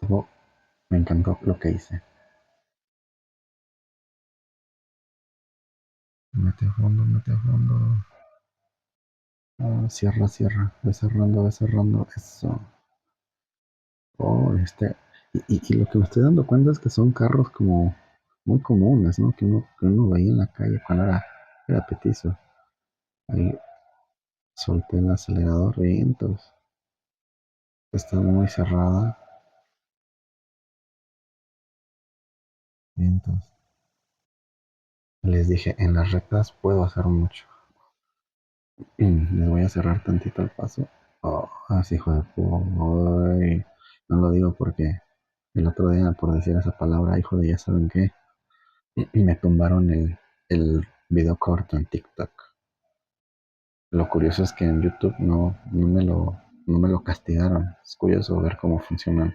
Oh, me encantó lo que hice. Mete a fondo, mete a fondo. Ah, cierra, cierra. Ve cerrando. Eso. Oh, y lo que me estoy dando cuenta es que son carros como muy comunes, ¿no? Que uno veía en la calle cuando era petizo. Ahí solté el acelerador, vientos. Está muy cerrada. Vientos. Les dije, en las rectas puedo hacer mucho. Les voy a cerrar tantito el paso. Oh, así hijo de ay, no lo digo porque el otro día por decir esa palabra, hijo de ya saben qué, me tumbaron el video corto en TikTok. Lo curioso es que en YouTube no me lo castigaron. Es curioso ver cómo funcionan